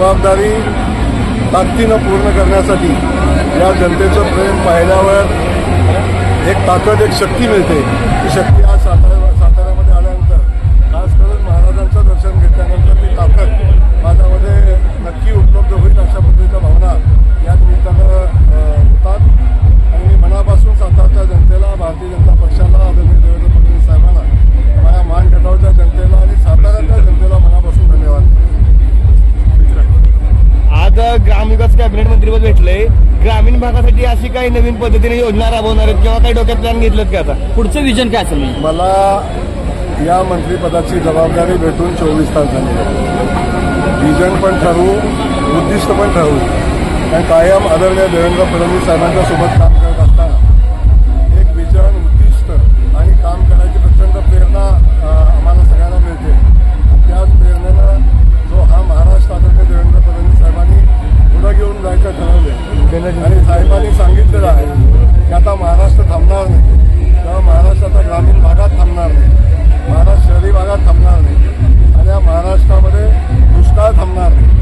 जबाबदारी ताकदीनं पूर्ण करण्यासाठी या जनतेचं प्रेम पाहिल्यावर एक ताकद, एक शक्ती मिळते. ती शक्ती आज साताऱ्यामध्ये आल्यानंतर, खास करून महाराजांचं दर्शन घेतल्यानंतर ती ताकद माझ्यामध्ये नक्की उपलब्ध होईल अशा पद्धतीच्या भावना या निमित्तानं होतात. आणि मी मनापासून सातारच्या जनतेला, भारतीय जनता पक्षाला, आदरणीय देवेंद्र फडणवीस साहेबांना, माझ्या मानगटावच्या जनतेला आणि साताऱ्याच्या जनतेला मनापासून धन्यवाद. आज ग्रामविकास कॅबिनेट मंत्रीपद भेटलंय. ग्रामीण भागासाठी अशी काही नवीन पद्धतीने योजना राबवणार आहेत किंवा काही डोक्यात प्लॅन घेतलेत का? आता पुढचं विजन काय असेल? मला या मंत्रिपदाची जबाबदारी भेटून 24 तास झाले. विजन पण ठरवू, उद्दिष्ट पण ठरवू. कारण कायम आदरणीय देवेंद्र फडणवीस साहेबांच्या सोबत काम करत असताना एक विजन, उद्दिष्ट आणि काम करायची प्रचंड प्रेरणा आम्हाला सगळ्यांना मिळते. त्याच प्रेरणेनं जो हा महाराष्ट्र आदरणीय देवेंद्र फडणवीस साहेबांनी पुढे घेऊन जायचं ठरवले आणि साहेबांनी सांगितलेलं आहे की आता महाराष्ट्र थांबणार नाही, तेव्हा महाराष्ट्र आता ग्रामीण भागात थांबणार नाही, महाराष्ट्र शहरी भागात थांबणार नाही आणि या महाराष्ट्रामध्ये दुष्काळ थांबणार नाही.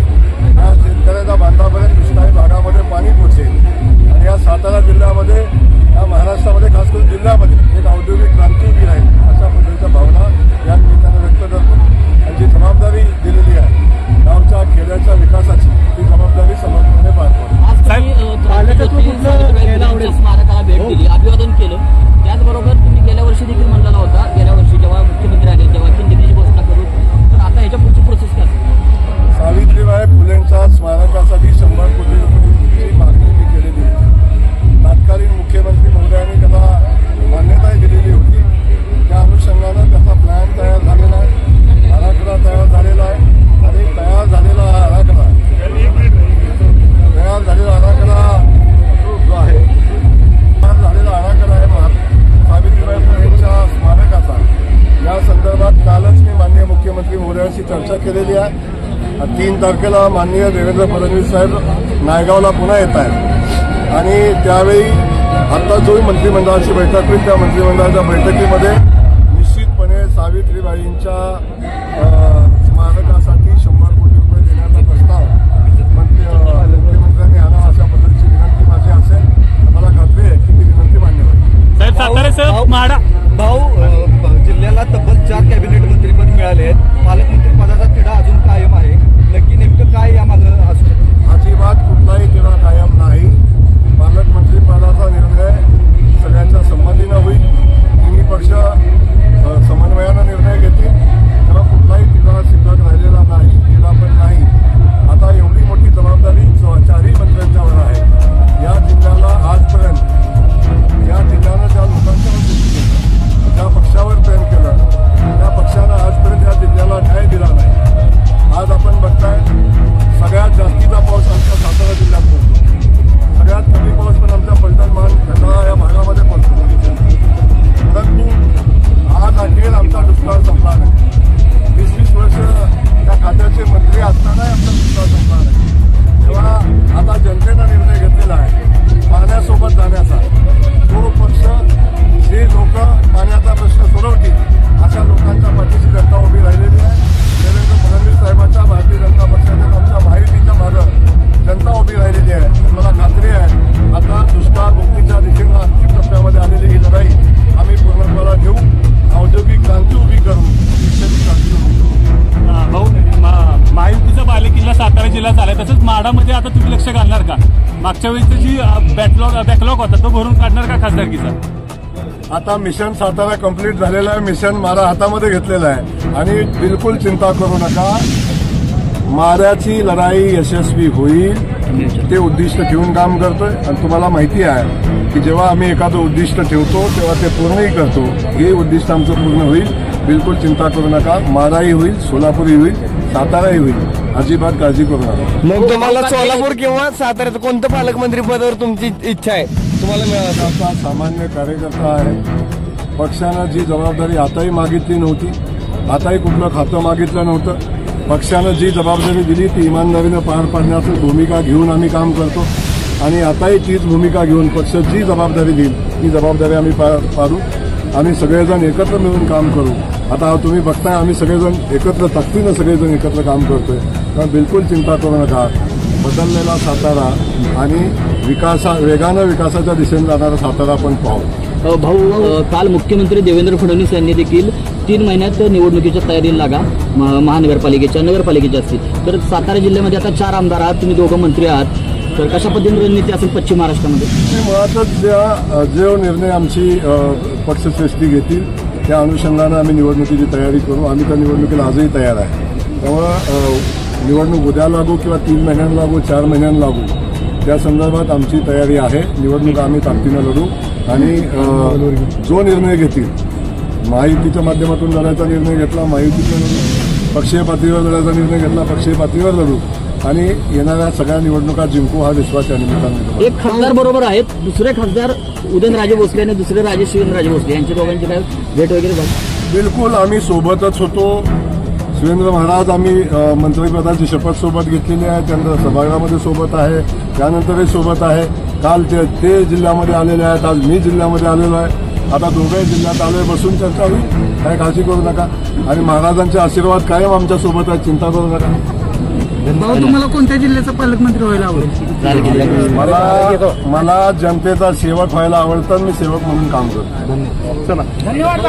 या शेतकऱ्याच्या बांधापर्यंत दुष्काळी भागामध्ये पाणी पोचेल आणि या सातारा जिल्ह्यामध्ये, या महाराष्ट्रामध्ये, खास करून जिल्ह्यामध्ये एक औद्योगिक क्रांती उभी राहील अशा पद्धतीच्या भावना या निमित्तानं व्यक्त करतो. आणि जी जबाबदारी दिलेली आहे गावच्या खेड्याच्या विकासाची, ती जबाबदारी समर्थपणे पार पाडतो. स्मारकाला भेट दिली, अभिवादन केलं. त्याचबरोबर तुम्ही गेल्या वर्षी देखील म्हणलेला होता, गेल्या वर्षी जेव्हा मुख्यमंत्री आले तेव्हा की निधीची घोषणा करू, तर आता ह्याच्या पुढची प्रोसेस काय? सावित्रीबाई फुलेंच्या स्मारकासाठी 100 कोटी रुपयांची मागणी मी केलेली होती. तत्कालीन मुख्यमंत्री महोदयांनी त्याला मान्यताही दिलेली होती. त्या अनुषंगानं त्याचा प्लॅन तयार झालेला आहे, आराखडा तयार झालेला आहे आणि तयार झालेला आराखडा जो आहे, तयार झालेला आराखडा आहे सावित्रीबाई फुलेंच्या स्मारकाचा. या संदर्भात कालच मी माननीय मुख्यमंत्री महोदयांशी चर्चा केलेली आहे. 3 तारखेला माननीय देवेंद्र फडणवीस साहेब नायगावला पुन्हा येत आहेत आणि त्यावेळी आता जो मंत्रिमंडळाची बैठक होईल, त्या मंत्रिमंडळाच्या बैठकीमध्ये निश्चितपणे सावित्रीबाईंच्या स्मारकासाठी 100 कोटी रुपये देण्याचा प्रस्ताव मुख्यमंत्र्यांनी आणावा अशा पद्धतीची विनंती माझी असेल. मला खात्री आहे की ती विनंती मान्य होईल. साहेब, साताऱ्यासह माढा जिल्ह्याला तब्बल 4 कॅबिनेट मंत्रीपद मिळाले आहेत. पालकमंत्री पदाचा तिढा अजून कायम आहे. नक्की नेमकं काय यामागं असू शकतं? अजिबात कुठलाही तिढा कायम नाही. पालकमंत्री पदाचा निर्णय सगळ्यांच्या संमतीनं होईल. तिन्ही पक्ष समन्वयानं निर्णय घेतील, तेव्हा कुठलाही तिढा शिल्लक राहिलेला नाही, तिढा पण नाही. आता एवढी मोठी जबाबदारी 4ही मंत्र्यांच्यावर आहे. या जिल्ह्याला आजपर्यंत, या जिल्ह्यानं ज्या लोकांच्यावर प्रेम केलं, ज्या पक्षावर प्रेम केलं, त्या पक्षानं आजपर्यंत या जिल्ह्याला न्याय दिला नाही. आज आपण बघताय सगळ्यात जास्तीचा पाऊस आमच्या सातारा जिल्ह्यात पडतो, सगळ्यात कमी पाऊस पण आमच्या पलटण खंडाळा या भागामध्ये पडतो. परंतु आज अखेर आमचा दुष्काळ संपला नाही. 20-20 वर्ष त्या खात्याचे मंत्री असतानाही आमचा दुष्काळ संपला नाही. तेव्हा आता जनतेनं निर्णय घेतलेला आहे पाण्यासोबत जाण्याचा. जो पक्ष, जे लोक पाण्याचा प्रश्न सोडवतील अशा लोकांच्या पाठीशी जनता उभी राहिलेली आहे. देवेंद्र फडणवीस साहेबांच्या भारतीय जनता पक्षाच्या आमच्या माहितीच्या मागं जनता उभी राहिलेली आहे. मला खात्री आहे आता दुष्काळ मुक्तीच्या दिशेनं अंतिम टप्प्यामध्ये आलेली ही लढाई आम्ही पूर्णत्वाला घेऊ. औद्योगिक क्रांती उभी करू, शिक्षण क्रांती उभी करू. भाऊ, महायुतीचा बालेकिल्ला सातारा जिल्हा झाला, तसंच माढामध्ये आता तुम्ही लक्ष घालणार का? मागच्या वेळेस जी बॅकलॉग होता तो भरून काढणार का खासदारकीचा? आता मिशन सातारा कंप्लीट झालेलं आहे. मिशन मारा हातामध्ये घेतलेलं आहे आणि बिलकुल चिंता करू नका, माऱ्याची लढाई यशस्वी होईल. ते उद्दिष्ट ठेवून काम करतोय आणि तुम्हाला माहिती आहे की जेव्हा आम्ही एखादं उद्दिष्ट ठेवतो तेव्हा ते पूर्णही करतो. हे उद्दिष्ट आमचं पूर्ण होईल. बिलकुल चिंता करू नका. माराही होईल, सोलापूरही होईल, साताराही होईल. अजिबात काळजी करू नका. मग तुम्हाला सोलापूर किंवा साताऱ्याचं कोणतं पालकमंत्री पदावर तुमची इच्छा आहे? तुम्हाला मिळाला सामान्य कार्यकर्ता आहे. पक्षानं जी जबाबदारी आताही मागितली नव्हती, आताही कुठलं खातं मागितलं नव्हतं. पक्षानं जी जबाबदारी दिली ती इमानदारीनं पार पाडण्याची भूमिका घेऊन आम्ही काम करतो आणि आताही तीच भूमिका घेऊन पक्ष जी जबाबदारी देईल ती जबाबदारी आम्ही पाडू. आम्ही सगळेजण एकत्र मिळून काम करू. आता तुम्ही बघताय आम्ही सगळेजण एकत्र ताकदीनं सगळेजण एकत्र काम करतोय तर बिलकुल चिंता करू नका. बदललेला सातारा आणि वेगानं विकासाच्या दिशेने जाणारा सातारा आपण पाहू. भाऊ, काल मुख्यमंत्री देवेंद्र फडणवीस यांनी देखील 3 महिन्यात निवडणुकीच्या तयारीला लागा, महानगरपालिकेच्या नगरपालिकेच्या असतील. तर सातारा जिल्ह्यामध्ये आता 4 आमदार आहात, तुम्ही 2 मंत्री आहात, तर कशा पद्धतीने रणनीती असेल पश्चिम महाराष्ट्रामध्ये? मुळातच जो निर्णय आमची पक्षश्रेष्ठी घेतील त्या अनुषंगानं आम्ही निवडणुकीची तयारी करू. आम्ही त्या निवडणुकीला आजही तयार आहे. त्यामुळं निवडणूक उद्या लागू किंवा 3 महिन्यांना लागू 4 महिन्यांना लागू त्या संदर्भात आमची तयारी आहे. निवडणूक आम्ही ताकदीनं लढू आणि जो निर्णय घेतील, महायुतीच्या माध्यमातून लढायचा निर्णय घेतला महायुतीचा लढू, पक्षीय पातळीवर लढायचा निर्णय घेतला पक्षीय पातळीवर लढू आणि येणाऱ्या सगळ्या निवडणुका जिंकू हा विश्वास या निमित्ताने. एक खासदार बरोबर आहेत, दुसरे खासदार उदयनराजे भोसले आणि दुसरे राजे शिवेंद्रराजे भोसले यांच्या दोघांची काय भेट वगैरे झाली? बिलकुल आम्ही सोबतच होतो. शिवेंद्र महाराज आम्ही मंत्रिपदाची शपथ सोबत घेतलेली आहे, त्यांच्या सभागृहामध्ये सोबत आहे, त्यानंतरही सोबत आहे. काल ते जिल्ह्यामध्ये आलेले आहेत, आज मी जिल्ह्यामध्ये आलेलो आहे. आता दोघंही जिल्ह्यात आलोय, बसून चर्चा होईल, काय काळजी करू नका. आणि महाराजांचे आशीर्वाद कायम आमच्या सोबत आहेत, चिंता करू नका. भाऊ, तुम्हाला कोणत्या जिल्ह्याचा पालकमंत्री व्हायला आवडेल? मला जनतेचा सेवक व्हायला आवडतं, मी सेवक म्हणून काम करतो. धन्यवाद.